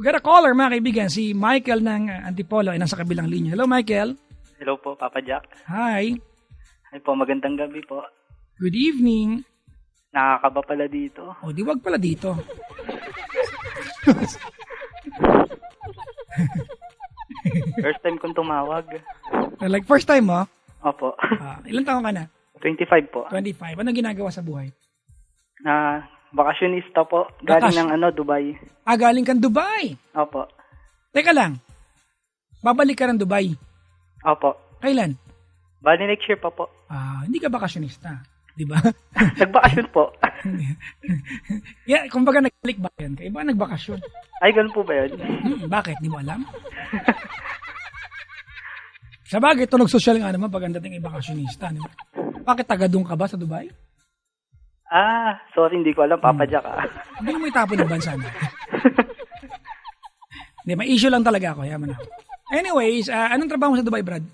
We got a caller, mga kaibigan. Si Michael ng Antipolo ay nasa kabilang linya. Hello, Michael. Hello po, Papa Jack. Hi. Hi po, magandang gabi po. Good evening. Nakakaba pala dito. O, di wag pala dito. First time kong tumawag. Like, first time mo? Opo. Ilan taon ka na? 25 po. 25. Anong ginagawa sa buhay? Bakasyonista po. Galing ng Dubai. Galing kang Dubai. Opo. Teka lang. Babalik ka ng Dubai. Opo. Kailan? Bali next year pa po. Hindi ka bakasyonista. Di ba? Nagbakasyon po. Yeah, kumbaga nagbalik ba yan? Kaya ba nagbakasyon? Ay, ganun po ba yun? Bakit? Di mo alam? Sa bagay, tunog social nga naman pag ang dating ay bakasyonista. Diba? Bakit taga-doon ka ba sa Dubai? Sorry, hindi ko alam, Papa Jack. Hindi mo itapon ng bansa na. Hindi, may issue lang talaga ako. Yaman ako. Anyways, anong trabaho mo sa Dubai, Brad?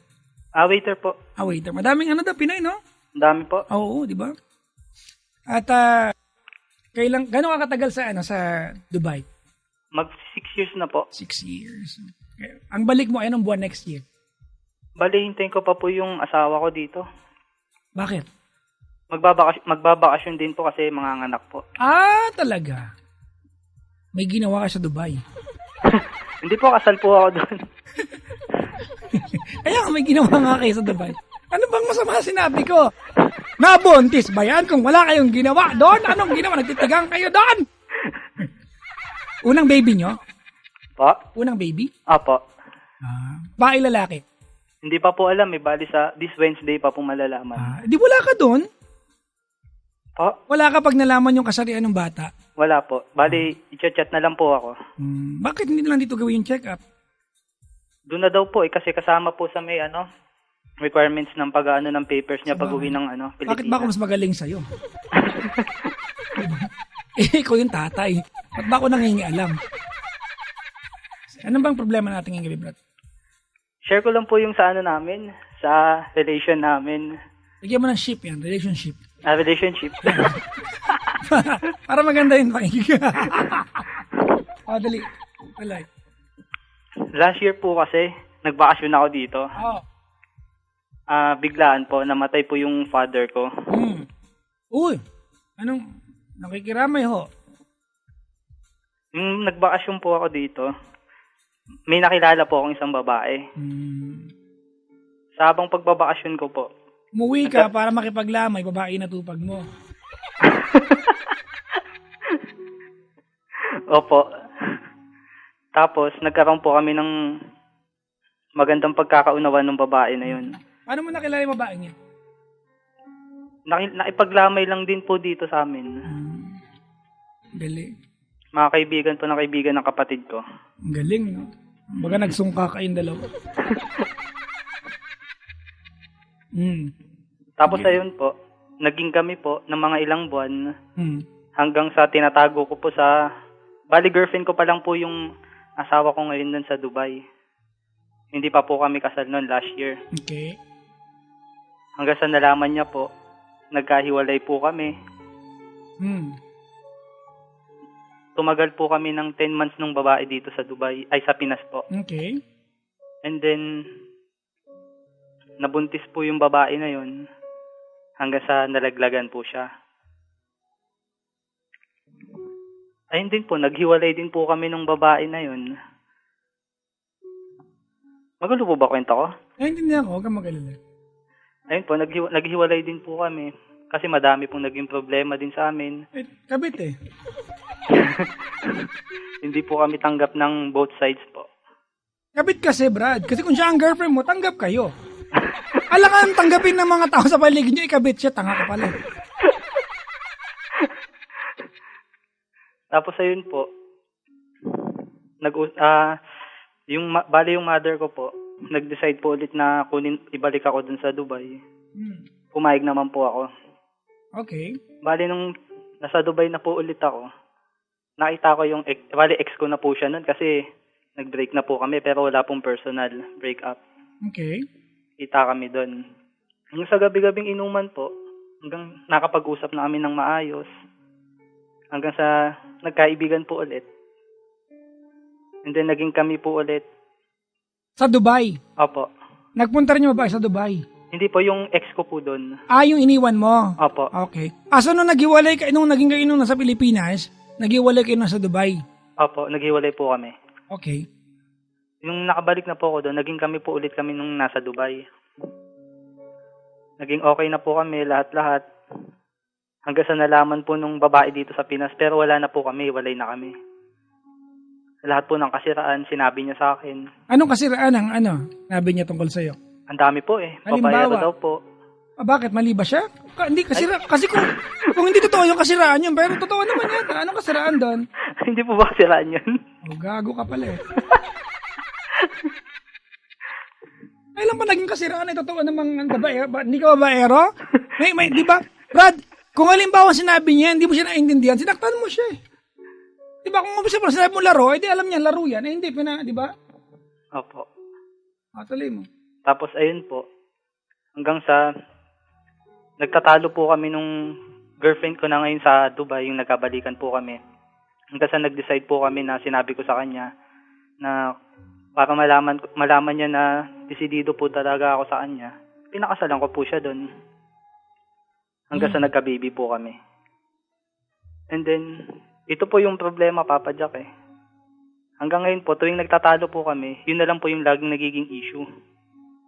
Waiter po. Waiter. Madaming Pinoy, no? Ang dami po. Oo, di ba? At gano'n ka katagal sa Dubai? Mag 6 years na po. 6 years. Okay. Ang balik mo ay anong buwan next year? Bali, hintayin ko pa po yung asawa ko dito. Bakit? Magbabakasyon din po kasi mga anak po. Talaga? May ginawa ka sa Dubai? Hindi po, kasal po ako doon. Kaya may ginawa nga kayo sa Dubai. Ano bang masama sinabi ko? Nabuntis ba yan kung wala kayong ginawa doon? Anong ginawa? Nagtitigang kayo doon? Unang baby nyo? Po? Unang baby? Opo. Babae lalaki? Hindi pa po alam, bali sa this Wednesday pa po malalaman. Di wala ka doon? Po? Wala ka pag nalaman yung kasarian ng bata? Wala po. Bali, i-chat na lang po ako. Bakit hindi lang dito gawin yung check-up? Doon na daw po kasi kasama po sa may requirements ng pag-ano ng papers niya pag uwi ng Pilipinas. Bakit ba ako mas magaling sa'yo? Ikaw yung tatay. Ba't ba ako nangingialam? Ano bang problema natin ngayong gabi, Brad? Share ko lang po yung sa namin, sa relation namin. Lagyan mo ng ship yan, relationship. Relationship. Para maganda yung pakinggan. Dali. Like. Last year po kasi, nagbakasyon ako dito. Biglaan po, namatay po yung father ko. Uy, anong nakikiramay ho? Nagbakasyon po ako dito. May nakilala po akong isang babae. Sa habang pagbabakasyon ko po. Umuwi ka para makipaglamay, babae na tupag mo. Opo. Tapos, nagkaroon po kami ng magandang pagkakaunawan ng babae na yun. Paano mo nakilala yung babae niya? Naipaglamay lang din po dito sa amin. Galing. Mga kaibigan po ng kaibigan ng kapatid ko. Ang galing, no? Baga nagsungka kayong dalawa. Tapos ayun po, naging kami po ng mga ilang buwan hanggang sa tinatago ko po sa... Bali, girlfriend ko pa lang po yung asawa ko ngayon dun sa Dubai. Hindi pa po kami kasal noon last year. Okay. Hanggang sa nalaman niya po, nagkahiwalay po kami. Tumagal po kami ng 10 months nung babae dito sa Dubai, ay sa Pinas po. Okay. And then, nabuntis po yung babae na yun hanggang sa nalaglagan po siya. Ayun din po, naghiwalay din po kami nung babae na yun. Magulo po ba kwento ko? Naintindihan ko, huwag kang mag-alala. Ayun po, naghiwalay din po kami kasi madami pong naging problema din sa amin. Kabit eh. Hindi po kami tanggap ng both sides po. Kabit kasi, Brad. Kasi kung siya ang girlfriend mo, tanggap kayo. Alangan tanggapin ng mga tao sa paligid niyo, ikabit siya, tanga ka pala. Tapos ayun po, bali yung mother ko po, nag-decide po ulit na ibalik ako dun sa Dubai. Pumayag naman po ako. Okay. Bali nung nasa Dubai na po ulit ako, nakita ko yung ex ko na po siya nun kasi nag-break na po kami pero wala pong personal breakup. Okay. Kita kami doon. Hanggang sa gabi-gabing inuman po, hanggang nakapag-usap na kami ng maayos, hanggang sa nagkaibigan po ulit. And then naging kami po ulit. Sa Dubai? Opo. Nagpunta rin yung babae sa Dubai? Hindi po, yung ex ko po doon. Yung iniwan mo? Opo. Okay. So nung naghiwalay ka, nung naging kayo nung nasa Pilipinas, naghiwalay kayo nasa Dubai? Opo, naghiwalay po kami. Okay. Yung nakabalik na po ako doon, naging kami po ulit kami nung nasa Dubai. Naging okay na po kami, lahat-lahat. Hanggang sa nalaman po nung babae dito sa Pinas, pero wala na po kami, walay na kami. Lahat po ng kasiraan, sinabi niya sa akin. Anong kasiraan ang sabi niya tungkol sa'yo? Ang dami po eh. Halimbawa? Babayero daw po. Bakit? Mali ba siya? Hindi, kasira. Kasi kung hindi totoo yung kasiraan yun, pero totoo naman yan. Anong kasiraan doon? Hindi po ba kasiraan yun? Gago ka pala eh. Kailan pa naging kasiraan ay totoo namang babae? Hindi ka babaero? May, di ba? Brad, kung halimbawa sinabi niya, hindi mo siya naintindihan, sinaktan mo siya eh. Di ba? Kung sinabi mo laro, di alam niya laro yan. Hindi, di ba? Opo. Tuloy mo. Tapos ayun po, hanggang sa nagtatalo po kami nung girlfriend ko na ngayon sa Dubai, yung nagkabalikan po kami. Hanggang sa nag-decide po kami na sinabi ko sa kanya na para malaman niya na desidido po talaga ako sa kanya. Pinakasalan ko po siya doon. Hanggang sa nagka-baby po kami. And then, ito po yung problema, Papa Jack eh. Hanggang ngayon po, tuwing nagtatalo po kami, yun na lang po yung laging nagiging issue.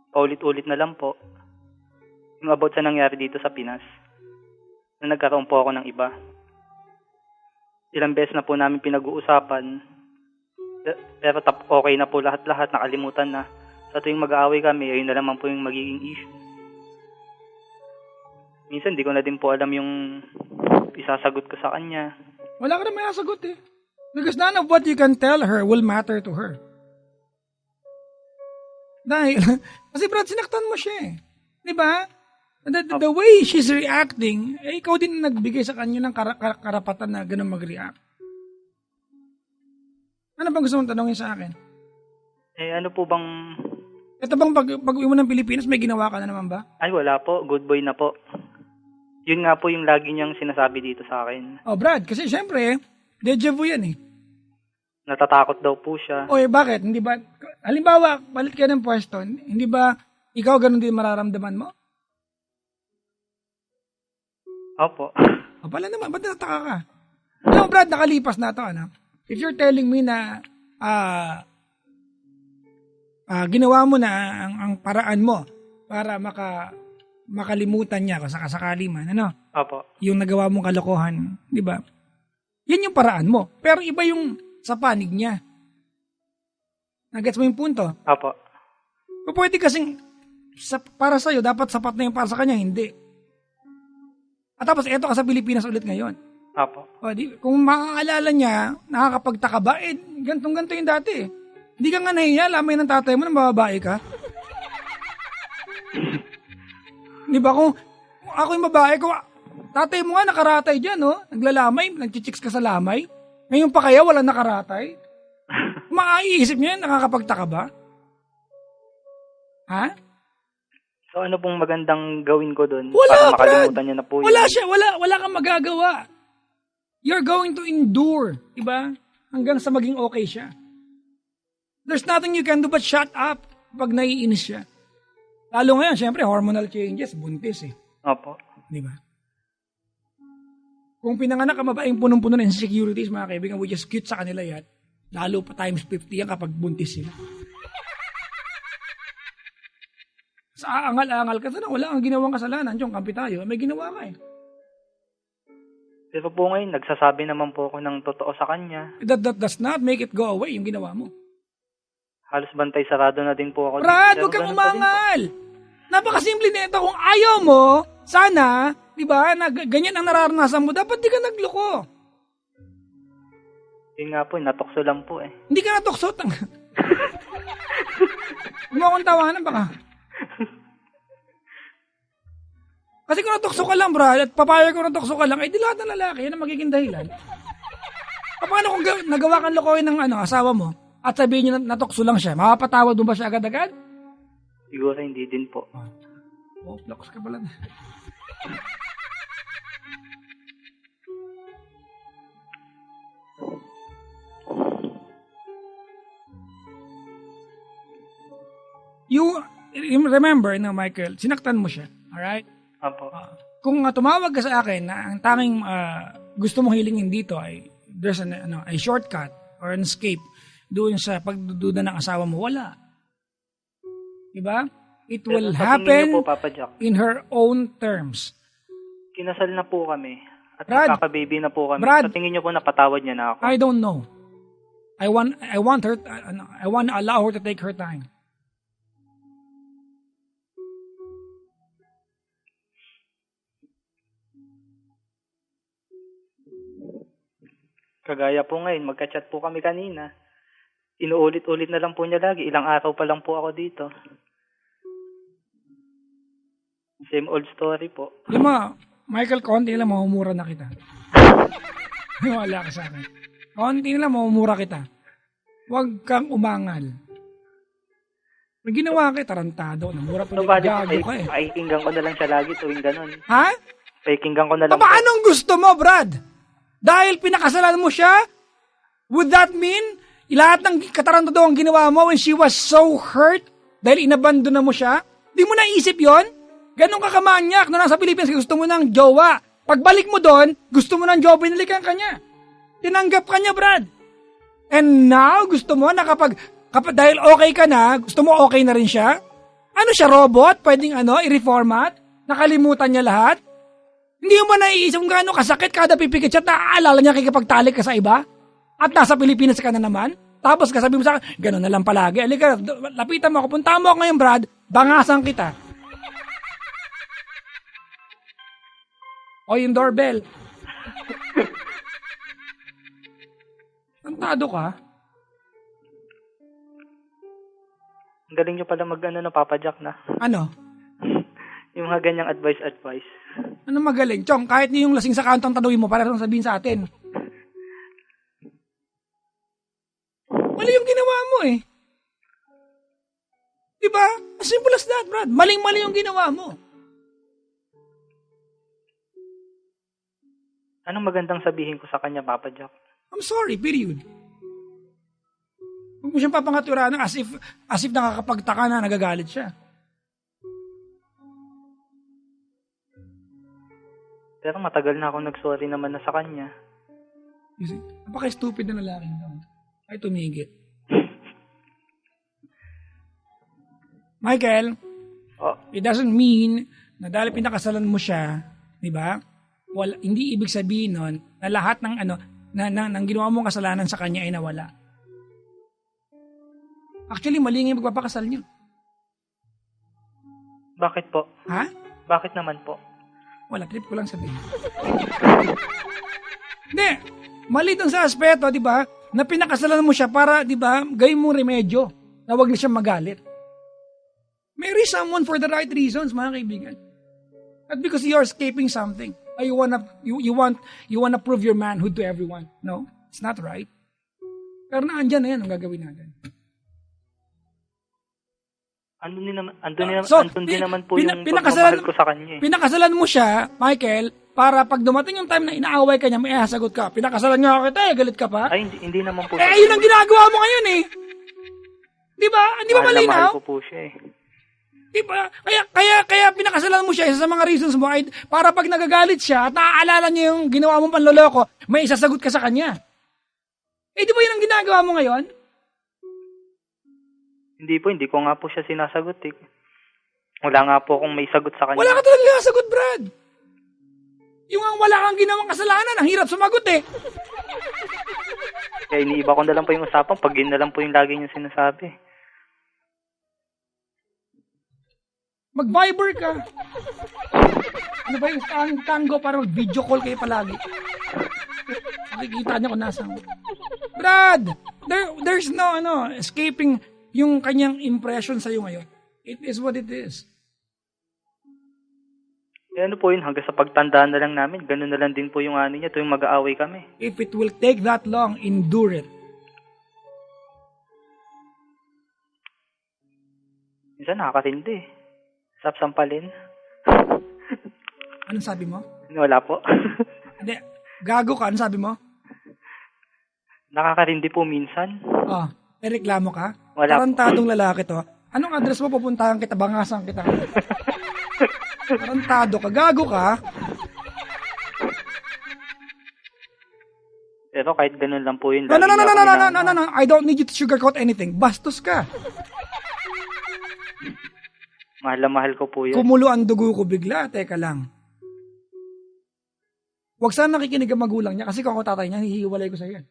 Paulit-ulit na lang po. Yung about sa nangyari dito sa Pinas. Na nagkaroon po ako ng iba. Ilang beses na po namin pinag-uusapan. Pero okay na po lahat-lahat, nakalimutan na. Sa tuwing mag-aaway kami, ayun na naman po yung magiging issue. Minsan, di ko na din po alam yung isasagot ko sa kanya. Wala ka na may nasagot eh. Because none of what you can tell her will matter to her. Dahil, kasi Brad, sinaktan mo siya eh. Di ba? The way she's reacting, ikaw din nagbigay sa kanya ng karapatan na ganun mag-react. Ano bang gusto mong tanongin sa akin? Ano po bang... Ito bang pag-uwi mo ng Pilipinas, may ginawa ka na naman ba? Ay, wala po. Good boy na po. Yun nga po yung lagi niyang sinasabi dito sa akin. Brad, kasi syempre, deja vu yan eh. Natatakot daw po siya. Bakit? Hindi ba, halimbawa, palit ka ng pwesto, hindi ba ikaw ganun din mararamdaman mo? Opo. Pala naman, ba't nataka ka? No, Brad, nakalipas na to, ano? If you're telling me na ginawa mo na ang paraan mo para makalimutan niya kung sakasakali man, ano? Opo. Yung nagawa mong kalokohan, di ba? Yan yung paraan mo. Pero iba yung sa panig niya. Nagets mo yung punto? Opo. Kung pwede kasing para sa'yo, dapat sapat na yung para sa kanya, hindi. At tapos, eto ka sa Pilipinas ulit ngayon. Opo. Kung maaalala niya, nakakapagtaka ba, gantong-ganto yung dati eh. Hindi ka nga nahiya, lamay ng tatay mo na mababae ka. Di ba? Kung ako yung babae, tatay mo nga nakaratay dyan, no? Naglalamay, nagchichicks ka sa lamay. Ngayon pa kaya wala nakaratay? Maiisip niya, nakakapagtaka ba? Ha? So ano pong magandang gawin ko doon? Wala, para makalimutan niya na po wala siya, wala kang magagawa. You're going to endure, diba? Hanggang sa maging okay siya. There's nothing you can do but shut up pag naiinis siya. Lalo ngayon, syempre, hormonal changes, buntis eh. Opo. Diba? Kung pinanganak ka mabaing punong-puno ng insecurities, mga kaibigan, which is cute sa kanila yan, lalo pa times 50 yan kapag buntis sila. Sa angal-angal ka, sana wala kang ginawang kasalanan. Diyon, kampi tayo. May ginawa ka eh. Pero po ngayon, nagsasabi naman po ako ng totoo sa kanya. That does not make it go away, yung ginawa mo. Halos bantay sarado na din po ako. Brad, huwag kang umangal! Napakasimple nito. Kung ayaw mo, sana, di ba, na ganyan ang nararanasan mo, dapat di ka nagloko. Yun nga po, natokso lang po eh. Hindi ka natokso. Huwag mo akong tawanan baka. Kasi kung natokso ka lang, Brad, at papayag kung natokso ka lang, di lahat ng lalaki, yan ang magiging dahilan. Paano kung nagawa kang lokohin ng asawa mo, at sabihin niyo natokso lang siya, mapapatawad mo ba siya agad-agad? Siguro hindi din po. Lakas ka pala na. You remember, no, Michael, sinaktan mo siya. Alright? Opo. Kung tumawag ka sa akin na ang tanging gusto mong hilingin dito ay there's a shortcut or an escape doon sa pagdududa ng asawa mo, wala. Diba? It will Pero sa tingin happen niyo po, Papa Jack, in her own terms. kinasal na po kami. At Brad, magkaka-baby na po kami. Brad, Sa tingin niyo po napatawad niya na ako? I don't know. I want her, I want to allow her to take her time. Kagaya po ngayon, magka-chat po kami kanina. Inuulit-ulit na lang po niya lagi. Ilang araw pa lang po ako dito. Same old story po. Alam mo, Michael, konti lang mamumura na kita. Wala ka sa akin. Konti lang mamumura kita. Huwag kang umangal. May ginawa ka, tarantado. Namura pa So, gago ka eh. pakikinggan ko na lang siya lagi tuwing ganun. Ha? Pakikinggan ko na lang. Paano ang gusto mo, Brad? Dahil pinakasalan mo siya? Would that mean lahat ng katarantado ang ginawa mo when she was so hurt dahil inabandon na mo siya? Di mo naisip yon? Ganon ka kamanyak na nasa Pilipinas gusto mo ng jowa. Pagbalik mo doon, gusto mo ng jowa, binalikan ka niya. Tinanggap ka niya, Brad. And now, gusto mo na kapag dahil okay ka na, gusto mo okay na rin siya? Ano siya, robot? Pwedeng i-reformat? Nakalimutan niya lahat? Hindi mo naiisip kung gaano kasakit kada pipikit siya at naaalala niya kikipagtalik ka sa iba? At nasa Pilipinas ka na naman? Tapos kasabi mo sa akin, gano'n na lang palagi. Alika, lapitan mo ako, punta mo ako ngayon, Brad, bangasan kita. O yung doorbell. Tantado ka? Ang galing niyo pala na Papa Jack na. Ano? Yung mga ganyang advice. Ano magaling? Chong, kahit yung lasing sa kantong tanungin mo, para lang sabihin sa atin. Mali yung ginawa mo eh. Diba? As simple as that, Brad. Maling-mali yung ginawa mo. Anong magandang sabihin ko sa kanya, Papa Jack? I'm sorry, period. Huwag mo siyang papangaturan as if nakakapagtaka na nagagalit siya. Pero matagal na ako nag-sorry naman na sa kanya. You see, napaka-stupid na lalaki na. Ay tumigit. Michael, it doesn't mean na dahil pinakasalan mo siya, di ba? Hindi ibig sabihin nun na lahat ng ng ginawa mong kasalanan sa kanya ay nawala. Actually, mali nga yung magpapakasal niyo. Bakit po? Ha? Bakit naman po? Wala, trip ko lang sabihin. Hindi, mali dun sa aspeto, di ba? Na pinakasalan mo siya para, di ba, gawin mong remedyo na wag na siya magalit. Marry someone for the right reasons, mga kaibigan. Not because you're escaping something. You wanna prove your manhood to everyone. No, it's not right. Pero naandyan na yan ang gagawin natin. Andun din naman po yung pagmamahal ko sa kanya. Pinakasalan mo siya, Michael, para pag dumating yung time na inaaway ka niya, may sagot ka. Pinakasalan nga kita, galit ka pa. Ay, hindi naman po. Yun ang ginagawa mo ngayon eh. Di ba? Hindi ba malinaw? Mahal ko po siya eh. Di ba? Kaya pinakasalan mo siya, isa sa mga reasons mo ay para pag nagagalit siya at naaalala niya yung ginawa mong panloloko, may isasagot ka sa kanya. Di ba yun ang ginagawa mo ngayon? Hindi ko nga po siya sinasagot eh. Wala nga po akong may sagot sa kanya. Wala ka talaga sagot, Brad. Yung ang wala kang ginawang kasalanan, ang hirap sumagot eh. Kaya iniiba ko na lang po yung usapan pag yun na lang po yung lagi niyong sinasabi. Mag-Viber ka. Ano ba yung tango para mag-video call kayo palagi? Makikita niya kung nasaan. Brad, there's no escaping yung kanyang impression sa'yo ngayon. It is what it is. Eh ano po yun, hanggang sa pagtandaan na lang namin, ganun na lang din po yung niya, tuwing mag-aaway kami. If it will take that long, endure it. Minsan nakakatindi. Sapsampalin. Anong sabi mo? Wala po. Hindi, gago ka. Anong sabi mo? Nakakarindi po minsan. May reklamo ka? Wala. Tarantadong lalaki to. Anong address mo? Pupuntahan kita, bangasan kita. Tarantado ka, gago ka. Pero kahit ganun lang po yun. No, lagi niya ako inaano. no. I don't need you to sugarcoat anything. Bastos ka. Mahal na mahal ko po yun. Kumulo ang dugo ko bigla. Teka lang. Huwag sana nakikinig ang magulang niya kasi kung ako tatay niya, hihiwalay ko sa yan.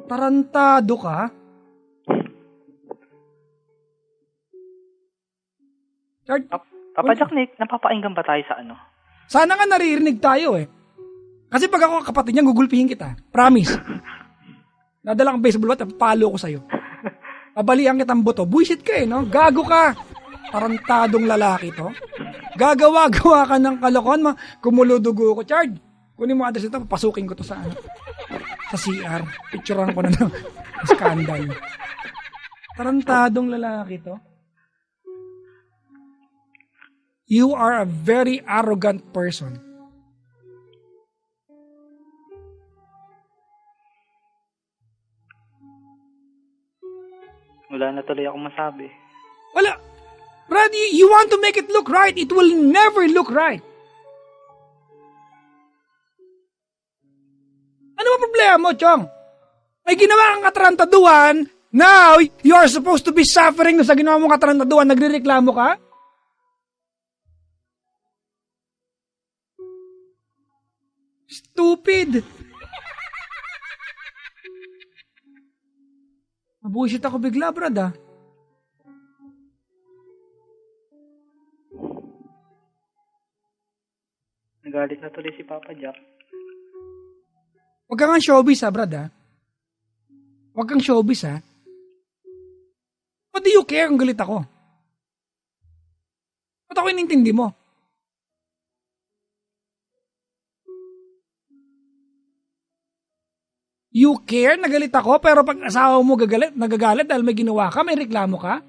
Tarantado ka? Chard, Papa Jack, napapainggan ba tayo sa ano? sana nga naririnig tayo eh. Kasi pag ako kapatid niya, gugulpihin kita. Promise. Nadala kang baseball bat, palo ko sa'yo. Pabalian kitang buto. Buisit ka no? Gago ka. Tarantadong lalaki to. Gagawa-gawa ka ng kalokohan. Kumulo-dugo ko. Chard, kunin mo address ito, papasukin ko to sa CR. Picturean ko na ng scandal. Tarantadong lalaki to. You are a very arrogant person. Wala na tuloy akong masabi. Wala. Brad, you want to make it look right. It will never look right. Ano ba problema mo, Chong? May ginawa kang katarantaduhan. Now, you are supposed to be suffering sa ginawa mong katarantaduhan. Nagrereklamo ka? Stupid. Mabuisit ako bigla, Brad, ah. Nagalit na tuloy si Papa Jack. Huwag kang showbiz, ha, Brad, ha? Huwag kang showbiz, ha? What do you care kung galit ako? Ba't ako inintindi mo? You care? Nagalit ako, pero pag asawa mo nagagalit dahil may ginawa ka, may reklamo ka?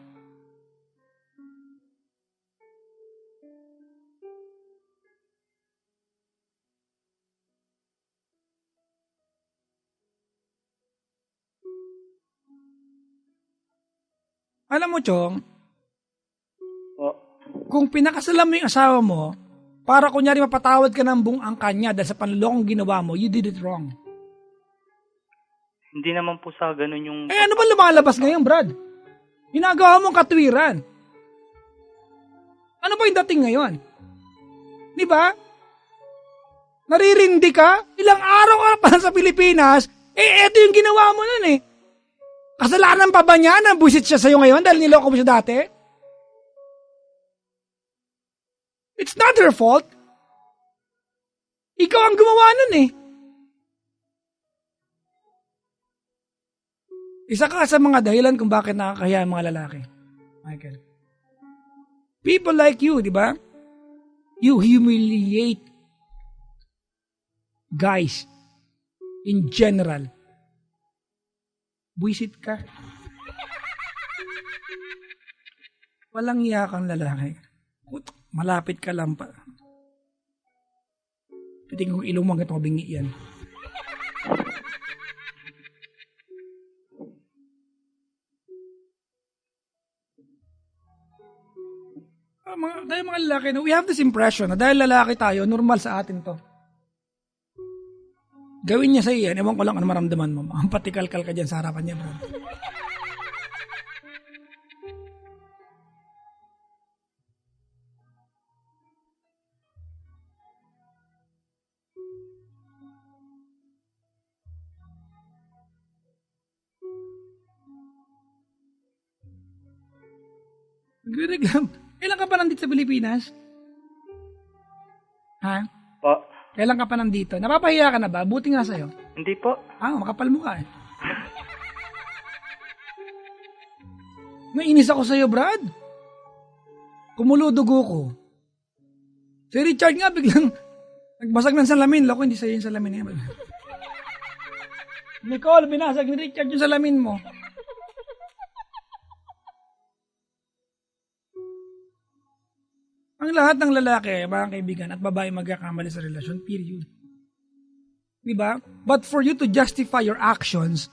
Alam mo, Chong, kung pinakasalan mo yung asawa mo, para kunyari mapatawad ka ng buong ang kanya dahil sa panlulokong ginawa mo, you did it wrong. Hindi naman po sa ganun yung... Eh ano ba lumalabas ngayon, Brad? Ginagawa mong katwiran. Ano ba yung dating ngayon? Di ba? Naririndi ka? Ilang araw ka pa sa Pilipinas, eto yung ginawa mo nun eh. Kasalanan pa ba niya na buisit siya sa'yo ngayon dahil niloko mo siya dati? It's not her fault. Ikaw ang gumawa nun eh. Isa ka sa mga dahilan kung bakit nakakahiya ang mga lalaki, Michael. People like you, di ba? You humiliate guys in general. Buisit ka. Walang iya kang lalaki. Malapit ka lang pa. Piting kong ilong mga itong bingi yan. Tayo mga lalaki, no, we have this impression na dahil lalaki tayo, normal sa atin to. Gawin niya sa iyan, ewan ko lang ano maramdaman mo. Patikalkal ka dyan sa harapan niya, bro. Nagre-reglam. Kailan ka pa nandito sa Pilipinas? Ha? Po. Kailan ka pa nandito? Napapahiya ka na ba? Buti nga sa'yo. Hindi po. Makapal mo ka eh. Nainis ako sa'yo, Brad. Kumulo dugo ko. Si Richard nga biglang nagbasag ng salamin. Loko, hindi sa'yo yung salamin niya. Nicole, binasag ni Richard yung salamin mo. Ang lahat ng lalaki, mga kaibigan, at babae magkakamali sa relasyon, period. Diba? But for you to justify your actions,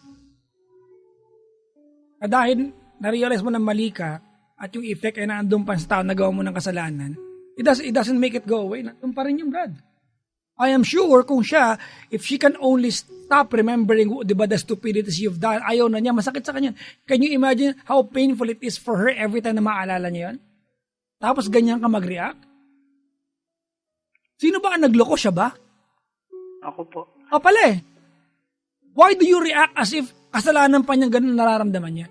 dahil na-realize mo na mali ka at yung effect ay naandun pa sa tao na gawa mo ng kasalanan, it doesn't make it go away. Nandun pa rin yung Brad. I am sure kung siya, if she can only stop remembering, di ba, the stupidities you've done, ayaw na niya, masakit sa kanya. Can you imagine how painful it is for her every time na maalala niya yun? Tapos ganyan ka mag-react? Sino ba ang nagloko, siya ba? Ako po. Pala eh. Why do you react as if kasalanan pa niyang ganun nararamdaman niya?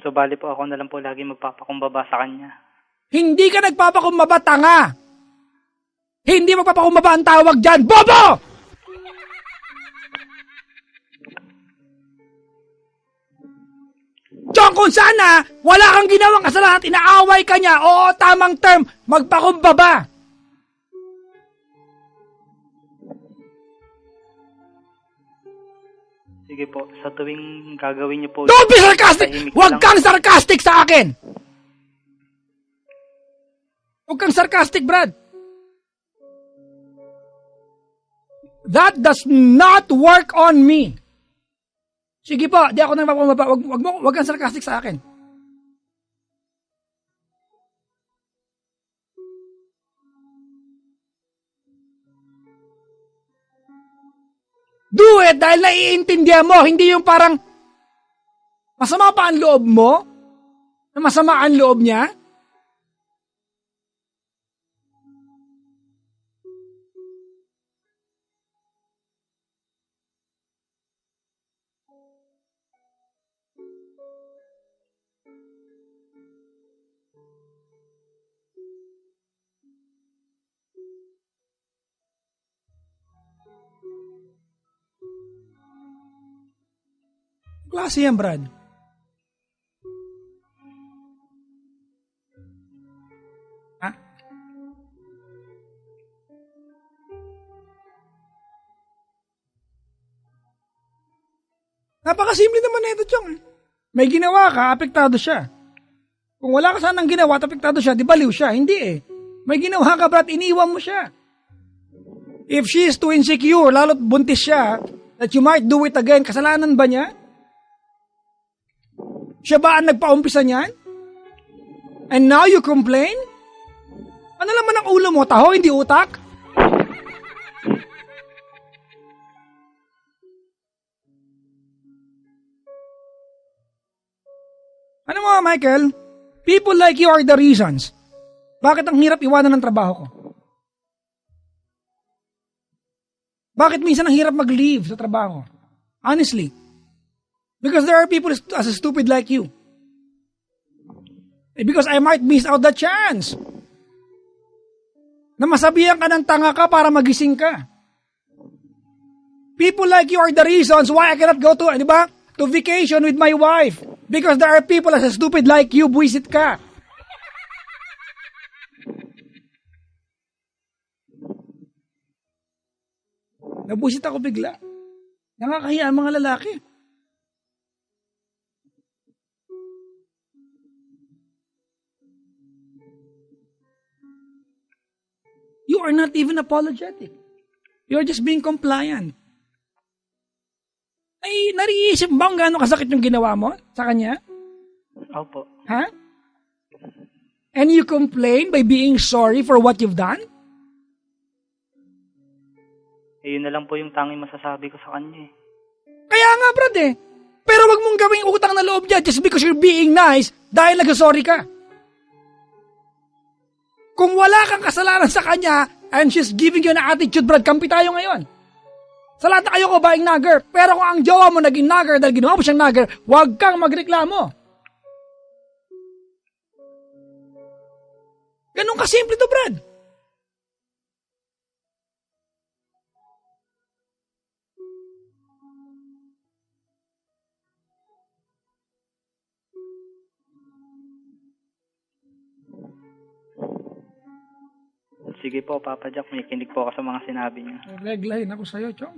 So, bali po ako na lang po lagi magpapakumbaba sa kanya. Hindi ka nagpapakumbaba, tanga! Hindi magpapakumbaba ang tawag dyan, bobo! Diyan kung sana, wala kang ginawang kasalanan at inaaway ka niya, oo, tamang term, magpakumbaba. Sige po, sa tuwing gagawin niyo po... Don't be sarcastic! tahimik Huwag lang. kang sarcastic sa akin! Huwag kang sarcastic, Brad. That does not work on me. Sige po, di ako nagpapakumbaba. Huwag kang sarcastic sa akin. Do it dahil naiintindihan mo, hindi yung parang masama pa ang loob mo, na masama ang loob niya. Klase yan, Brad. Ha? Napakasimple naman na ito, Chong. May ginawa ka, apektado siya. Kung wala ka sanang ginawa at apektado siya, di baliw siya. Hindi eh. May ginawa ka, Brad, iniwan mo siya. If she is too insecure, lalo't buntis siya, that you might do it again, kasalanan ba niya? Siya ba ang nagpaumpisa niyan? And now you complain? Ano naman ang ulo mo? Taho, hindi utak? Ano mo, Michael? People like you are the reasons. Bakit ang hirap iwanan ng trabaho ko? Bakit minsan ang hirap mag-leave sa trabaho? Honestly. Because there are people as stupid like you. Because I might miss out the chance. Na masabihan ka ng tanga ka para magising ka. People like you are the reasons why I cannot go to, di ba? To vacation with my wife. Because there are people as stupid like you, buwisit ka. Nabuwisit ako bigla. Nakakahiya ang mga lalaki. You are not even apologetic. You are just being compliant. Ay, nariisip ba kung gaano kasakit yung ginawa mo sa kanya? Opo. Ha? And you complain by being sorry for what you've done? Yun na lang po yung tanging masasabi ko sa kanya eh. Kaya nga, Brad eh. Pero wag mong gawing utang na loob niya just because you're being nice dahil nag-sorry ka. Kung wala kang kasalanan sa kanya and she's giving you an attitude, Brad, kampi tayo ngayon. Sa lahat na kayo ko baing nagger. Pero kung ang jowa mo naging nagger dahil ginawa mo siyang nagger, huwag kang magreklamo. Ganun kasimple to, Brad. Sige po, Papa Jack, may kinig po ako sa mga sinabi niyo. Reglahin ako sa'yo, Chong.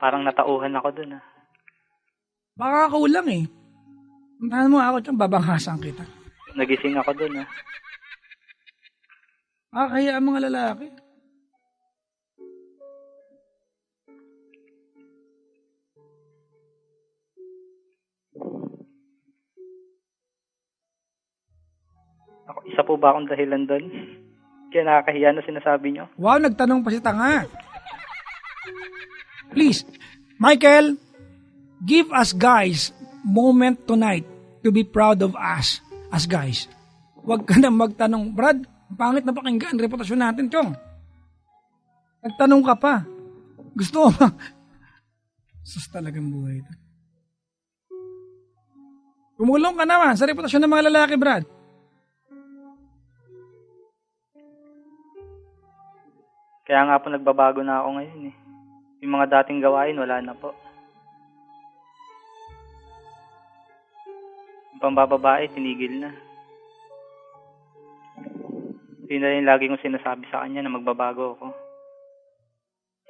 Parang natauhan ako dun ah. Baka kulang eh. Puntahan mo ako, Chong, babanghasan kita. Nagising ako dun ah. Kaya ang mga lalaki. Isa po ba akong dahilan doon? Kaya nakakahiya na sinasabi nyo. Wow, nagtanong pa si tanga. Please, Michael, give us guys moment tonight to be proud of us as guys. Huwag ka na magtanong, Brad, pangit na pakinggan, reputasyon natin, Chong. Nagtanong ka pa. Gusto mo? Sus talagang buhay ito. Tumulong ka naman sa reputasyon ng mga lalaki, Brad. Kaya nga po nagbabago na ako ngayon eh. Yung mga dating gawain, wala na po. Yung pambababae, tinigil na. Yun na rin lagi kong sinasabi sa kanya na magbabago ako.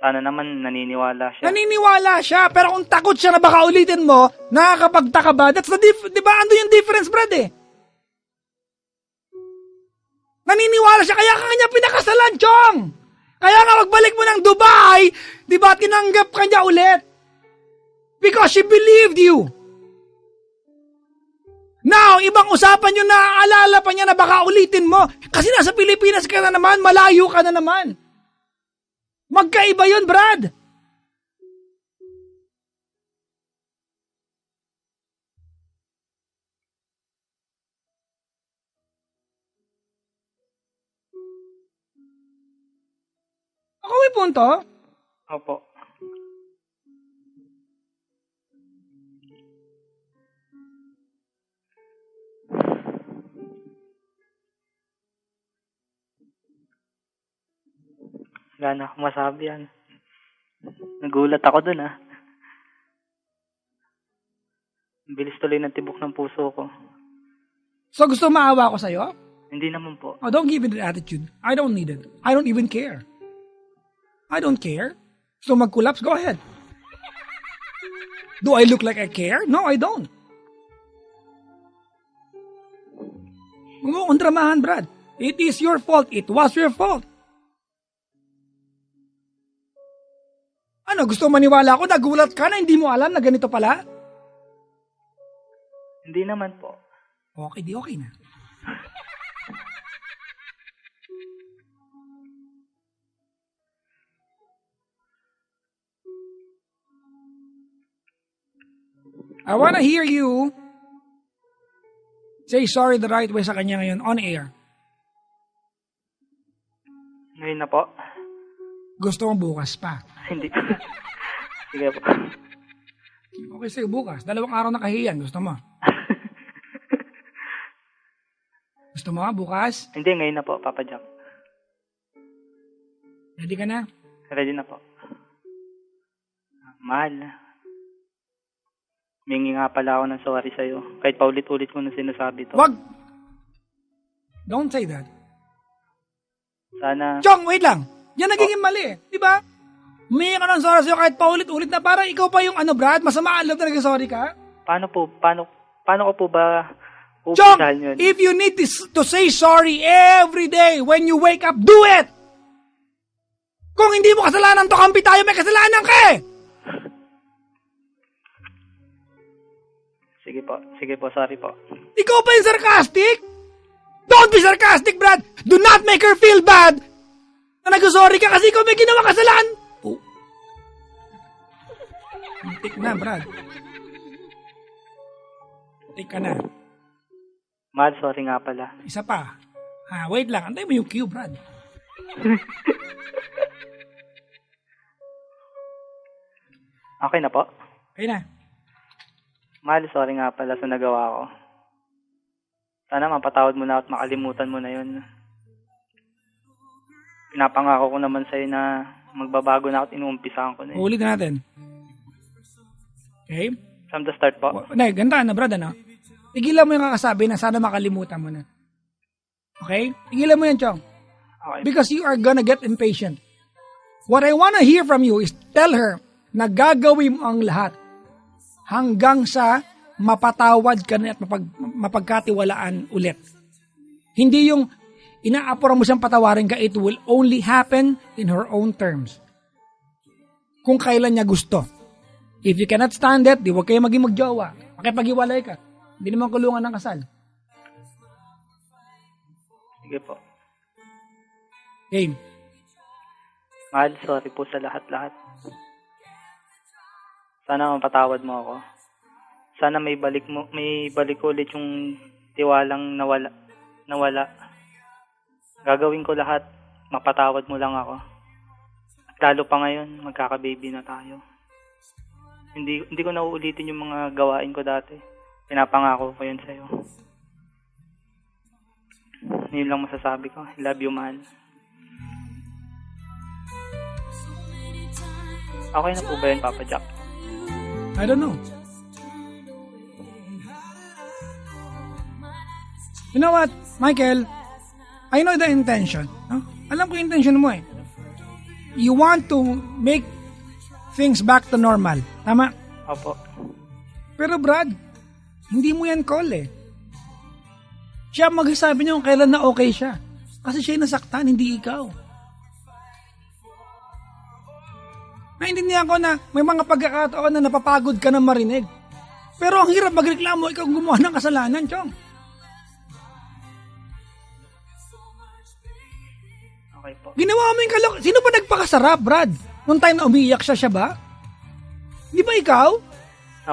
Sana naman naniniwala siya. Naniniwala siya, pero kung takot siya na baka ulitin mo, nakakapagtaka ba? That's the di ba? Ando yung difference, Brad eh. Naniniwala siya, kaya ka kanya pinakasalan, Chong! Kaya nga magbalik mo ng Dubai, di ba, tinanggap ka niya ulit. Because she believed you. Now, ibang usapan yung naaalala pa niya na baka ulitin mo. Kasi nasa Pilipinas ka na naman, malayo ka na naman. Magkaiba yun, Brad. Ako may punto. Opo. Wala na akong masabi yan. Nagulat ako dun ah. Ang bilis tuloy ng tibok ng puso ko. So gusto maawa ko sa'yo? Hindi naman po. Oh, don't give it that attitude. I don't need it. I don't even care. I don't care. So mag-collapse, go ahead. Do I look like I care? No, I don't. Huwag mo akong dramahan, Brad. It is your fault. It was your fault. Ano, gusto maniwala ako? Nagulat ka na hindi mo alam na ganito pala? Hindi naman po. Okay, di okay na. I wanna hear you say sorry the right way sa kanya ngayon on air. Ngayon na po. Gusto mo bukas pa. Hindi. Sige po. Okay sa'yo bukas. 2 araw na kahiyan. Gusto mo? Gusto mo bukas? Hindi, ngayon na po, Papa Jack. Ready ka na? Ready na po. Mahal. Mingi nga pala ako ng sorry sa'yo. Kahit paulit-ulit ko na sinasabi to. Wag! Don't say that. Sana... Chong, wait lang. Yan nagiging mali. Di ba? Humingi ka ng sorry sa'yo kahit paulit-ulit na parang ikaw pa yung Brad, masama ang loob na nag-sorry ka? Paano ko po ba Chong, uumpisahan yun? if you need to say sorry every day when you wake up, do it! Kung hindi mo kasalanan to, kampi tayo, may kasalanan ka eh! Sige po, sorry po. Ikaw pa yung sarcastic? Don't be sarcastic, Brad! Do not make her feel bad na nag-sorry ka kasi ikaw may ginawa kasalanan! Oh. Muntik na, Brad. Muntik ka na. Mahal, sorry nga pala. Isa pa. Wait lang. Antay mo yung cue, Brad. Okay na po. Okay na. Mahal, sorry nga pala sa nagawa ko. Sana mapatawad mo na at makalimutan mo na yun. Pinapangako ko naman sa'yo na magbabago na at inuumpisahan ko na yun. Ulitin natin. Okay? From the start po. Ganda na, Brad, ano? Tigilan mo yung kakasabi na sana makalimutan mo na. Okay? Tigilan mo yan, Chong. Okay. Because you are gonna get impatient. What I wanna hear from you is tell her na gagawin mo ang lahat hanggang sa mapatawad ka na at mapagkatiwalaan ulit. Hindi yung inaapura mo siyang patawarin ka, it will only happen in her own terms. Kung kailan niya gusto. If you cannot stand it, di huwag kayo maging magjowa. Makipag-iwalay ka. Hindi naman kulungan ng kasal. Sige po. Game. Mahal, sorry po sa lahat-lahat. Sana mapatawad mo ako. Sana may balik ulit yung tiwalang nawala. Gagawin ko lahat, mapatawad mo lang ako. At lalo pa ngayon, magkaka-baby na tayo. Hindi ko na uulitin yung mga gawain ko dati. Pinapangako ko yun sa'yo. Yun lang masasabi ko. I love you, mahal. Okay na po ba yun, Papa Jack? I don't know. You know what, Michael? I know the intention. No? Alam ko yung intention mo eh. You want to make things back to normal. Tama? Opo. Pero Brad, hindi mo yan call eh. Siya magsasabi niyo kung kailan na okay siya. Kasi siya yung nasaktan, hindi ikaw. Naintindihan ko na may mga pagkakataon na napapagod ka na marinig. Pero ang hirap magreklamo, ikaw gumawa ng kasalanan, Chong. Okay po. Ginawa mo yung Sino ba nagpakasarap, Brad? Nung time na umiiyak siya ba? Di ba ikaw?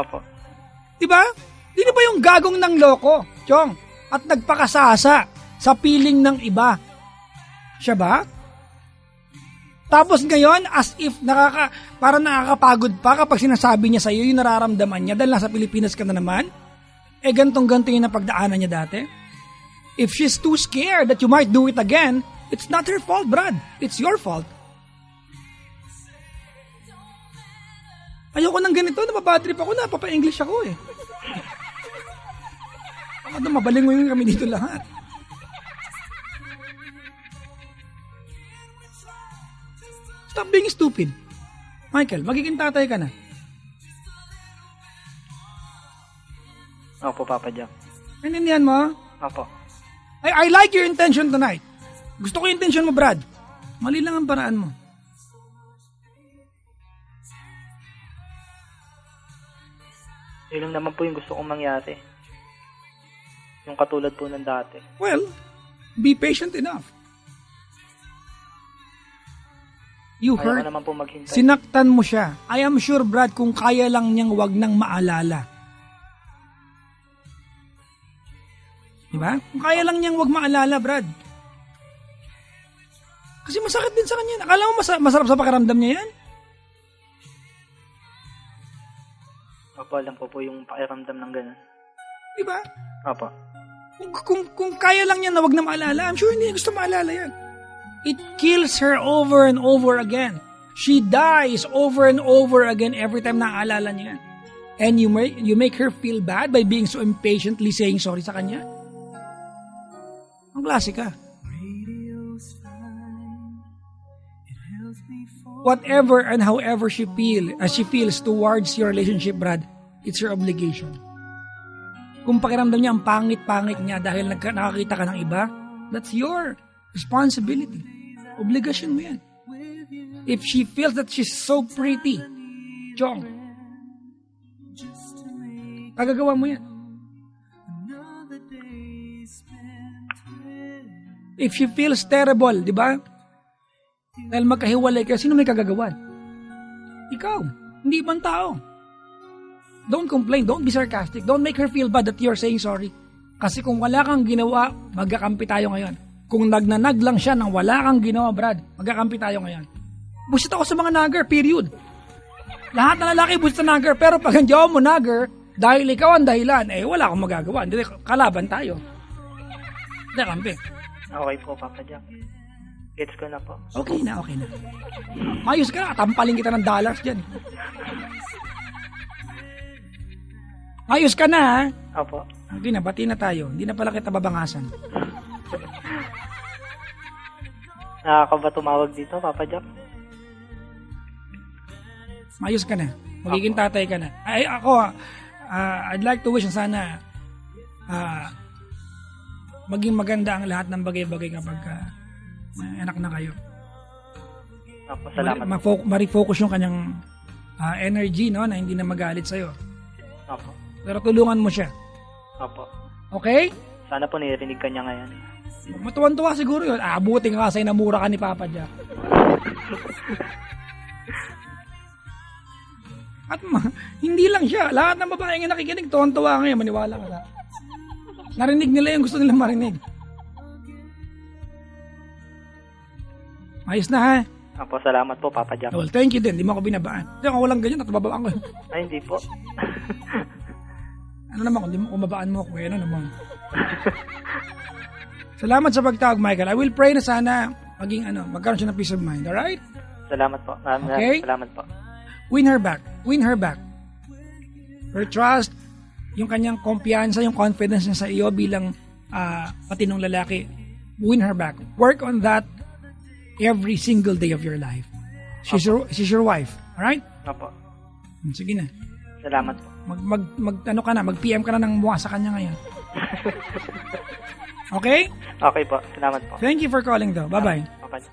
Opo. Di ba? Di ba yung gagong ng loko, Chong? At nagpakasasa sa piling ng iba. Siya ba? Tapos ngayon, as if parang nakakapagod pa kapag sinasabi niya sa'yo yung nararamdaman niya dahil nasa Pilipinas ka na naman, gantong-ganto yung napagdaanan niya dati. If she's too scared that you might do it again, it's not her fault, Brad. It's your fault. Ayoko ng ganito, napabadrip ako, napapa-English ako eh. Mabaling mo yung kami dito lahat. Stop being stupid. Michael, magiging tatay ka na. Opo, Papa Jack. Naintindihan mo? Opo. I like your intention tonight. Gusto ko yung intention mo, Brad. Mali lang ang paraan mo. Yun lang naman po yung gusto kong mangyari. Yung katulad po ng dati. Well, be patient enough. You Kaya hurt. ko naman po maghintay. Sinaktan mo siya. I am sure, Brad, kung kaya lang niyang wag nang maalala. Diba? Kung kaya lang niyang wag maalala, Brad. Kasi masakit din sa kanya. Akala mo masarap sa pakiramdam niya yan? Opo, alam ko po yung pakiramdam ng ganun. Diba? Opo. Kung kaya lang niya na wag na maalala, I'm sure hindi niya gusto maalala yan. It kills her over and over again. She dies over and over again every time naaalala niya yan. And you make her feel bad by being so impatiently saying sorry sa kanya. Ang klase ka. Whatever and however she feels towards your relationship, Brad, it's your obligation. Kung pakiramdam niya ang pangit-pangit niya dahil nakakita ka ng iba, that's your responsibility. Obligasyon mo yan. If she feels that she's so pretty, Chong, kagagawa mo yan. If she feels terrible, di ba? Dahil magkahiwalay kayo, sino may kagagawan? Ikaw, hindi ibang tao. Don't complain, don't be sarcastic, don't make her feel bad that you're saying sorry. Kasi kung wala kang ginawa, magkakampi tayo ngayon. Kung nagnanag lang siya nang wala kang ginawa, Brad, magkakampi tayo ngayon. Busit ako sa mga nagger, period. Lahat na lalaki busit sa nagger, pero pag hindi ako mo nagger, dahil ikaw ang dahilan, wala akong magagawa. Hindi, kalaban tayo. Hindi, kampi. Okay po, Papa Jack. Gets ko na po. Okay na. Mayos ka na, tampalin kita ng dollars dyan. Ayos ka na, ha? Opo. Hindi na, bati na tayo. Hindi na pala kita babangasan. Nakaka ba tumawag dito, Papa Jack? Ayos ka na. Magiging tatay ka na. I'd like to wish na sana maging maganda ang lahat ng bagay-bagay kapag anak na kayo. Opo, salamat. Ma-refocus yung kanyang energy, no, na hindi na magalit sa'yo. Opo. Pero tulungan mo siya. Opo. Okay? Sana po nirinig ka niya ngayon. Matuwan-tuwa siguro yun. Buti nga kasi namura ka ni Papa Jack. At hindi lang siya. Lahat ng babae nga nakikinig, tuwan-tuwa ngayon. Maniwala ka sa. Narinig nila yung gusto nilang marinig. Ayos na ha. Opo, salamat po, Papa Jack. Well, thank you din. Di mo ako binabaan. Kasi kung walang ganyan, natababaan ko. Ay, hindi po. Ano naman, kung mababaan mo ako, ano naman. Salamat sa pagtawag, Michael. I will pray na sana magkaroon siya ng peace of mind. Alright? Salamat po. Okay? Salamat po. Win her back. Win her back. Her trust, yung kanyang kumpiyansa, yung confidence niya sa iyo bilang patinong lalaki. Win her back. Work on that every single day of your life. She's your wife. Alright? Opo. Sige na. Salamat po. Mag-PM ka na ng mukha sa kanya ngayon. Okay? Okay po. Salamat po. Thank you for calling though. Bye-bye. Okay.